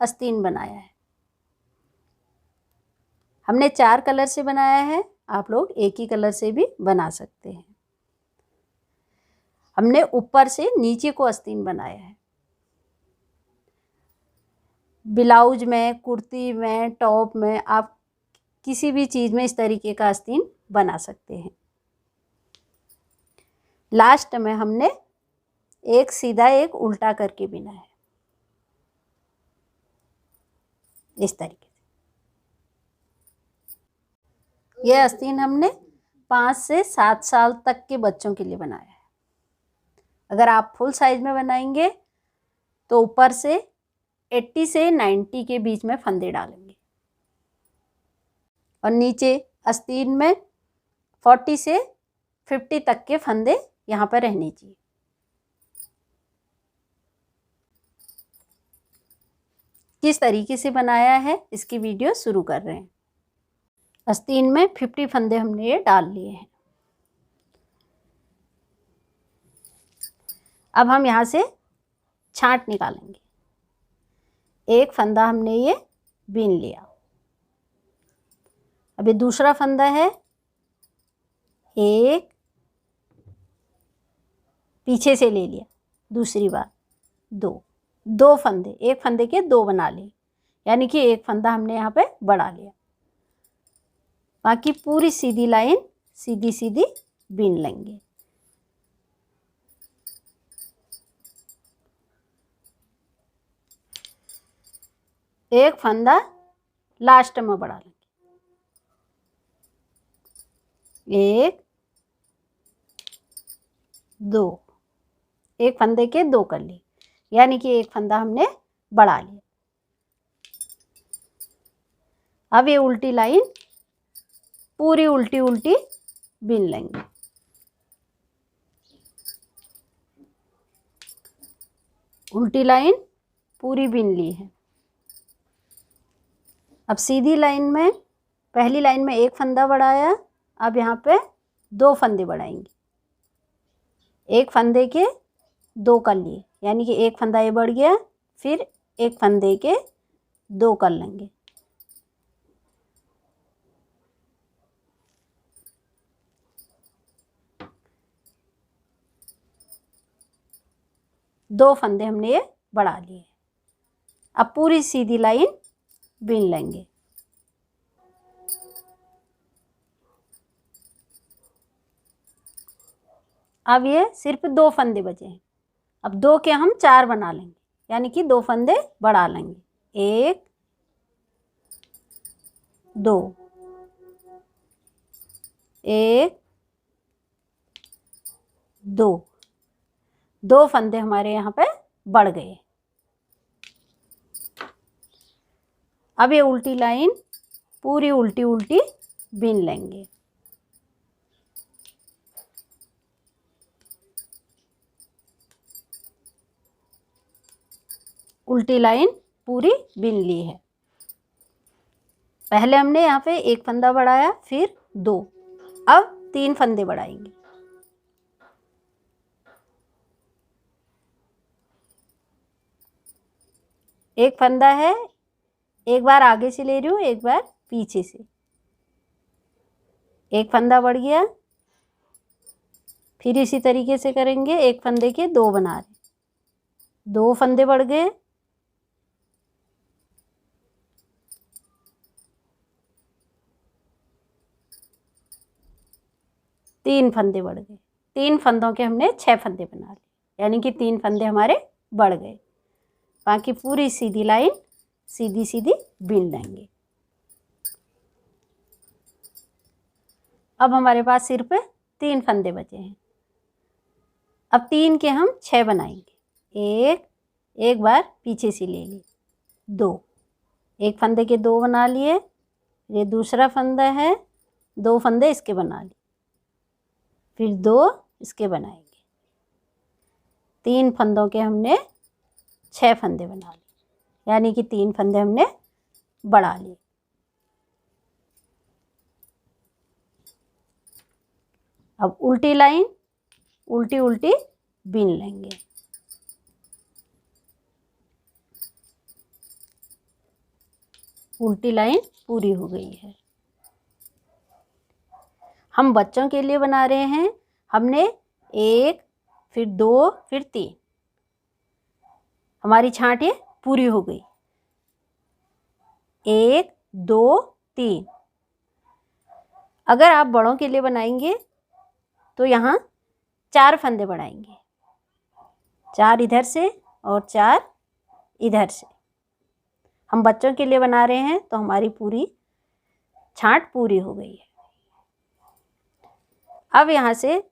आस्तीन बनाया है। हमने 4 कलर से बनाया है, आप लोग एक ही कलर से भी बना सकते हैं। हमने ऊपर से नीचे को आस्तीन बनाया है। ब्लाउज में, कुर्ती में, टॉप में, आप किसी भी चीज़ में इस तरीके का आस्तीन बना सकते हैं। लास्ट में हमने एक सीधा एक उल्टा करके बिना है, इस तरीके से। यह आस्तीन हमने 5 से 7 साल तक के बच्चों के लिए बनाया है। अगर आप फुल साइज में बनाएंगे तो ऊपर से 80 से 90 के बीच में फंदे डालेंगे और नीचे आस्तीन में 40 से 50 तक के फंदे यहाँ पर रहने चाहिए। किस तरीके से बनाया है इसकी वीडियो शुरू कर रहे हैं। आस्तीन में 50 फंदे हमने ये डाल लिए हैं। अब हम यहाँ से छांट निकालेंगे। एक फंदा हमने ये बीन लिया। अभी दूसरा फंदा है, एक पीछे से ले लिया, दूसरी बार दो फंदे, एक फंदे के 2 बना लिए, यानी कि एक फंदा हमने यहाँ पे बढ़ा लिया। बाकी पूरी सीधी लाइन सीधी सीधी बीन लेंगे। एक फंदा लास्ट में बढ़ा लेंगे, एक 2, एक फंदे के 2 कर लिए, यानी कि एक फंदा हमने बढ़ा लिया। अब ये उल्टी लाइन पूरी उल्टी उल्टी बीन लेंगे। उल्टी लाइन पूरी बीन ली है। अब सीधी लाइन में, पहली लाइन में एक फंदा बढ़ाया, अब यहाँ पे 2 फंदे बढ़ाएंगे। एक फंदे के 2 कर लिए, यानी कि एक फंदा ये बढ़ गया, फिर एक फंदे के 2 कर लेंगे। दो फंदे हमने ये बढ़ा लिए। अब पूरी सीधी लाइन बीन लेंगे। अब ये सिर्फ 2 फंदे बचे हैं। अब 2 के हम 4 बना लेंगे, यानी कि 2 फंदे बढ़ा लेंगे। 1 2, 1 2, 2 फंदे हमारे यहाँ पे बढ़ गए। अब ये उल्टी लाइन पूरी उल्टी उल्टी बीन लेंगे। उल्टी लाइन पूरी बीन ली है। पहले हमने यहाँ पे एक फंदा बढ़ाया, फिर 2, अब 3 फंदे बढ़ाएंगे। एक फंदा है, एक बार आगे से ले रही हूँ, एक बार पीछे से। एक फंदा बढ़ गया, फिर इसी तरीके से करेंगे। एक फंदे के 2 बना रहे, 2 फंदे बढ़ गए, तीन फंदे बढ़ गए। 3 फंदों के हमने 6 फंदे बना लिए, यानी कि 3 फंदे हमारे बढ़ गए। बाकी पूरी सीधी लाइन सीधी सीधी बीन लेंगे। अब हमारे पास सिर्फ 3 फंदे बचे हैं। अब 3 के हम 6 बनाएंगे। एक बार पीछे से ले लिए, 2, एक फंदे के 2 बना लिए। ये दूसरा फंदा है, 2 फंदे इसके बना लिए, फिर 2 इसके बनाएंगे। 3 फंदों के हमने 6 फंदे बना लिए, यानी कि 3 फंदे हमने बढ़ा लिए। अब उल्टी लाइन उल्टी उल्टी बीन लेंगे। उल्टी लाइन पूरी हो गई है। हम बच्चों के लिए बना रहे हैं। हमने 1 फिर 2 फिर 3, हमारी छांट ये पूरी हो गई। 1 2 3। अगर आप बड़ों के लिए बनाएंगे तो यहाँ 4 फंदे बढ़ाएंगे, 4 इधर से और 4 इधर से। हम बच्चों के लिए बना रहे हैं तो हमारी पूरी छांट पूरी हो गई है। अब यहाँ से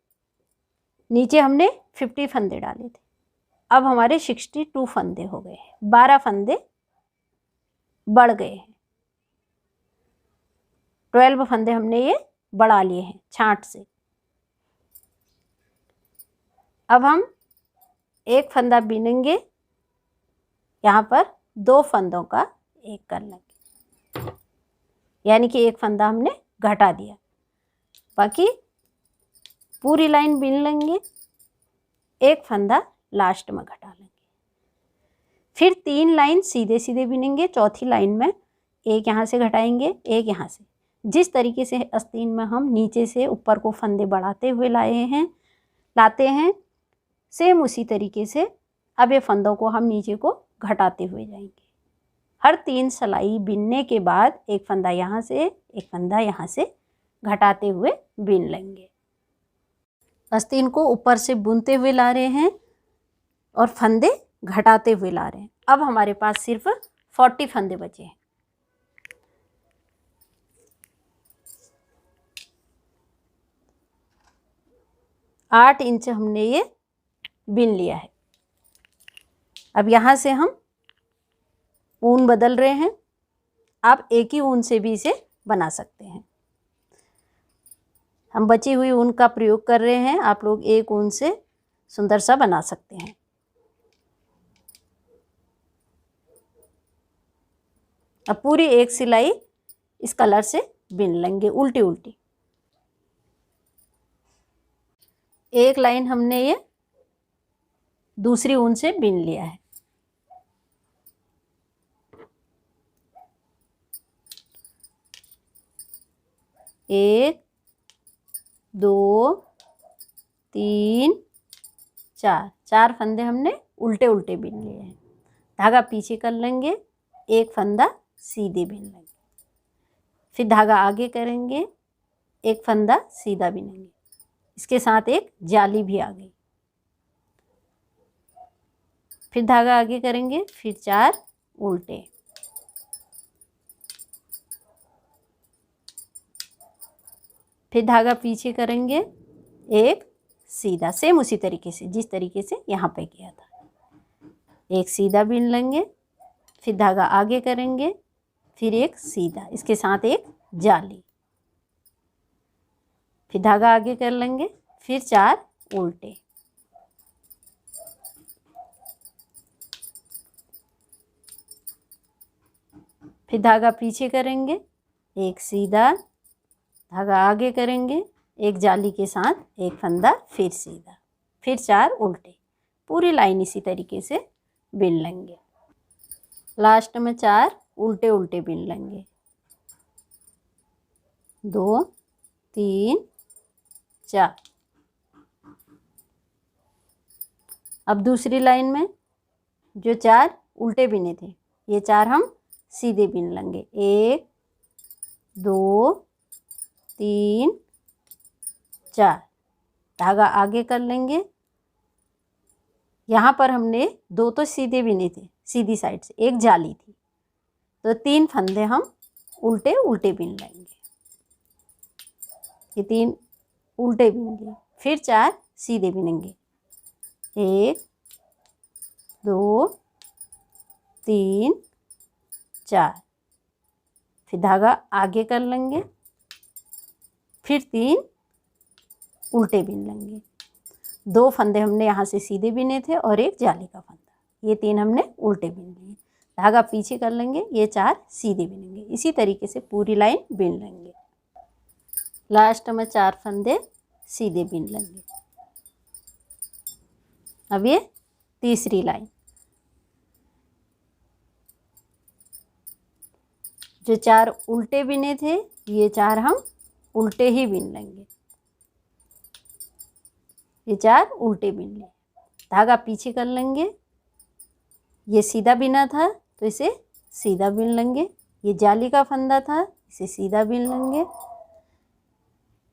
नीचे हमने 50 फंदे डाले थे, अब हमारे 62 फंदे हो गए हैं, 12 फंदे बढ़ गए हैं। 12 फंदे हमने ये बढ़ा लिए हैं छांट से। अब हम एक फंदा बीनेंगे, यहाँ पर 2 फंदों का एक कर लेंगे, यानी कि एक फंदा हमने घटा दिया। बाकी पूरी लाइन बीन लेंगे, एक फंदा लास्ट में घटा लेंगे। फिर 3 लाइन सीधे सीधे बीनेंगे। चौथी लाइन में एक यहाँ से घटाएंगे, एक यहाँ से। जिस तरीके से आस्तीन में हम नीचे से ऊपर को फंदे बढ़ाते हुए लाते हैं, सेम उसी तरीके से अब ये फंदों को हम नीचे को घटाते हुए जाएंगे। हर 3 सिलाई बीनने के बाद एक फंदा यहाँ से, एक फंदा यहाँ से घटाते हुए बीन लेंगे। आस्तीन को ऊपर से बुनते हुए ला रहे हैं और फंदे घटाते हुए ला रहे हैं। अब हमारे पास सिर्फ 40 फंदे बचे हैं। आठ इंच हमने ये बीन लिया है। अब यहाँ से हम ऊन बदल रहे हैं। आप एक ही ऊन से भी इसे बना सकते हैं। हम बची हुई ऊन का प्रयोग कर रहे हैं, आप लोग एक ऊन से सुंदर सा बना सकते हैं। अब पूरी एक सिलाई इस कलर से बीन लेंगे, उल्टी उल्टी। एक लाइन हमने ये दूसरी ऊन से बीन लिया है। एक, 2, 3, 4 फंदे हमने उल्टे उल्टे बीन लिए हैं। धागा पीछे कर लेंगे, एक फंदा सीधे बीन लेंगे, फिर धागा आगे करेंगे, एक फंदा सीधा बीनेंगे। इसके साथ एक जाली भी आ गई। फिर धागा आगे करेंगे, फिर 4 उल्टे, फिर धागा पीछे करेंगे, एक सीधा, सेम उसी तरीके से जिस तरीके से यहाँ पे किया था। एक सीधा बीन लेंगे, फिर धागा आगे करेंगे, फिर एक सीधा, इसके साथ एक जाली, फिर धागा आगे कर लेंगे, फिर 4 उल्टे, फिर धागा पीछे करेंगे, एक सीधा, धागा आगे करेंगे, एक जाली के साथ एक फंदा, फिर सीधा, फिर 4 उल्टे। पूरी लाइन इसी तरीके से बीन लेंगे। लास्ट में 4 उल्टे उल्टे बीन लेंगे। 2, 3, 4। अब दूसरी लाइन में जो 4 उल्टे बीने थे, ये 4 हम सीधे बीन लेंगे। 1, 2, 3, 4। धागा आगे कर लेंगे। यहाँ पर हमने 2 तो सीधे बीने थे सीधी साइड से, एक जाली थी, तो 3 फंदे हम उल्टे उल्टे बीन लेंगे। ये 3 उल्टे बीन लिए, फिर 4 सीधे बीनेंगे। 1, 2, 3, 4। फिर धागा आगे कर लेंगे, फिर 3 उल्टे बीन लेंगे। 2 फंदे हमने यहाँ से सीधे बीने थे और एक जाली का फंदा, ये 3 हमने उल्टे बीन लिए। धागा पीछे कर लेंगे, ये 4 सीधे बीनेंगे। इसी तरीके से पूरी लाइन बीन लेंगे। लास्ट में 4 फंदे सीधे बीन लेंगे। अब ये तीसरी लाइन, जो 4 उल्टे बिने थे ये 4 हम उल्टे ही बिन लेंगे। ये 4 उल्टे बिन लिए, धागा पीछे कर लेंगे। ये सीधा बिना था तो इसे सीधा बिन लेंगे। ये जाली का फंदा था, इसे सीधा बिन लेंगे।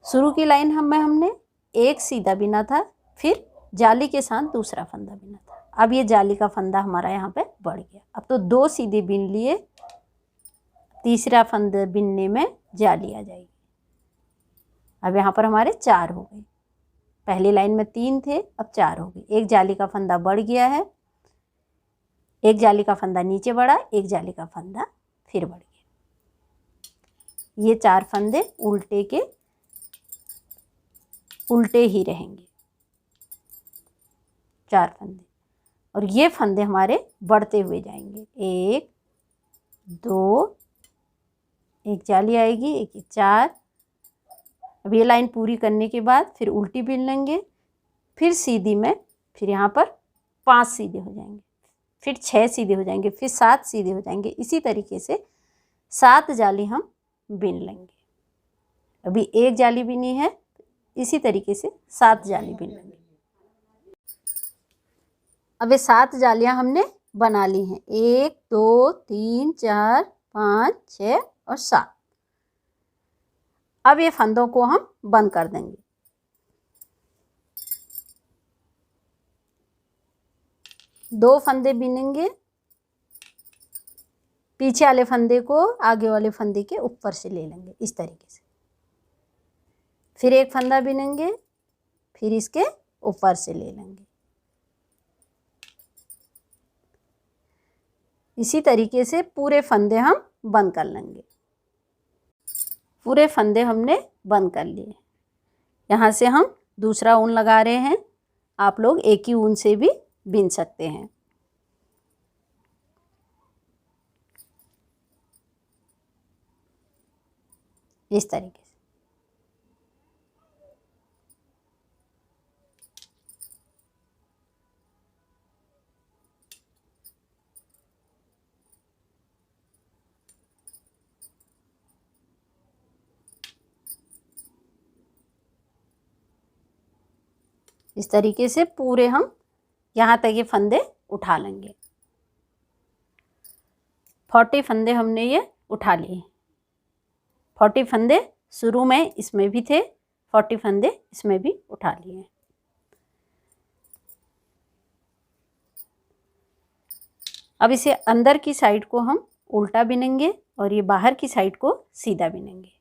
शुरू की लाइन हमने एक सीधा बिना था, फिर जाली के साथ दूसरा फंदा बिना था। अब ये जाली का फंदा हमारा यहाँ पे बढ़ गया। अब तो 2 सीधे बिन लिए, तीसरा फंदा बिनने में जाली आ जाएगी। अब यहाँ पर हमारे 4 हो गए। पहली लाइन में 3 थे, अब 4 हो गए। एक जाली का फंदा बढ़ गया है, एक जाली का फंदा नीचे बढ़ा, एक जाली का फंदा फिर बढ़ गया। ये 4 फंदे उल्टे के उल्टे ही रहेंगे, 4 फंदे। और ये फंदे हमारे बढ़ते हुए जाएंगे। 1 2, एक जाली आएगी, एक 4। अब ये लाइन पूरी करने के बाद फिर उल्टी बिन लेंगे, फिर सीधी में, फिर यहाँ पर 5 सीधे हो जाएंगे, फिर 6 सीधे हो जाएंगे, फिर 7 सीधे हो जाएंगे। इसी तरीके से 7 जाली हम बिन लेंगे। अभी एक जाली बिनी है, इसी तरीके से 7 जाली बिन लेंगे। अब ये 7 जालियां हमने बना ली हैं। 1 2 3 4 5 6 और 7। अब ये फंदों को हम बंद कर देंगे। दो फंदे बिनेंगे, पीछे वाले फंदे को आगे वाले फंदे के ऊपर से ले लेंगे इस तरीके से। फिर एक फंदा बिनेंगे, फिर इसके ऊपर से ले लेंगे। इसी तरीके से पूरे फंदे हम बंद कर लेंगे। पूरे फंदे हमने बंद कर लिए। यहाँ से हम दूसरा ऊन लगा रहे हैं। आप लोग एक ही ऊन से भी बिन सकते हैं। इस तरीके से। इस तरीके से पूरे हम यहाँ तक ये फंदे उठा लेंगे। 40 फंदे हमने ये उठा लिए। 40 फंदे शुरू में इसमें भी थे, 40 फंदे इसमें भी उठा लिए। अब इसे अंदर की साइड को हम उल्टा बिनेंगे और ये बाहर की साइड को सीधा बिनेंगे।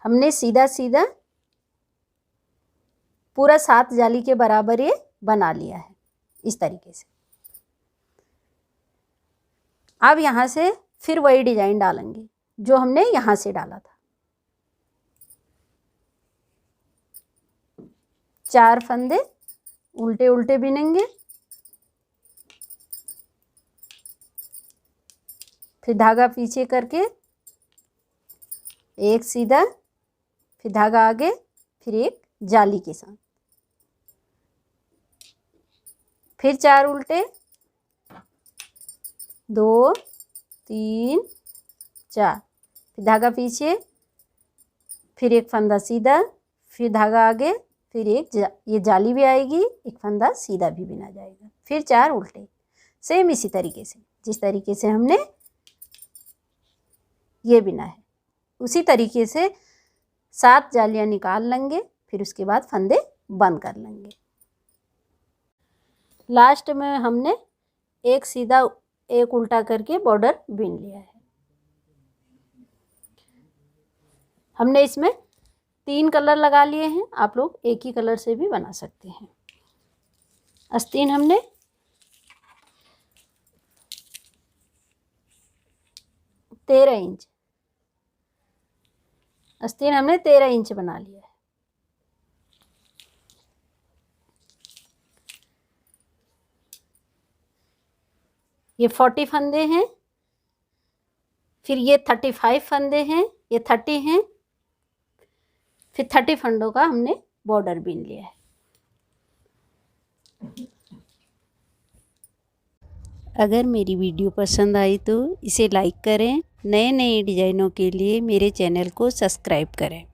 हमने सीधा सीधा पूरा 7 जाली के बराबर ये बना लिया है इस तरीके से। अब यहाँ से फिर वही डिजाइन डालेंगे जो हमने यहाँ से डाला था। 4 फंदे उल्टे उल्टे बिनेंगे, फिर धागा पीछे करके एक सीधा, फिर धागा आगे, फिर एक जाली के साथ, फिर 4 उल्टे, 2 3 4, फिर धागा पीछे, फिर एक फंदा सीधा, फिर धागा आगे, फिर एक ये जाली भी आएगी, एक फंदा सीधा भी बिना जाएगा, फिर 4 उल्टे। सेम इसी तरीके से जिस तरीके से हमने ये बिना है उसी तरीके से 7 जालियां निकाल लेंगे। फिर उसके बाद फंदे बंद कर लेंगे। लास्ट में हमने एक सीधा एक उल्टा करके बॉर्डर बिन लिया है। हमने इसमें 3 कलर लगा लिए हैं। आप लोग एक ही कलर से भी बना सकते हैं। आस्तीन हमने 13 इंच, आस्तीन हमने 13 इंच बना लिया है। ये 40 फंदे हैं, फिर ये 35 फंदे हैं, ये 30 हैं, फिर 30 फंदों का हमने बॉर्डर बीन लिया है। अगर मेरी वीडियो पसंद आई तो इसे लाइक करें। नए नए डिज़ाइनों के लिए मेरे चैनल को सब्सक्राइब करें।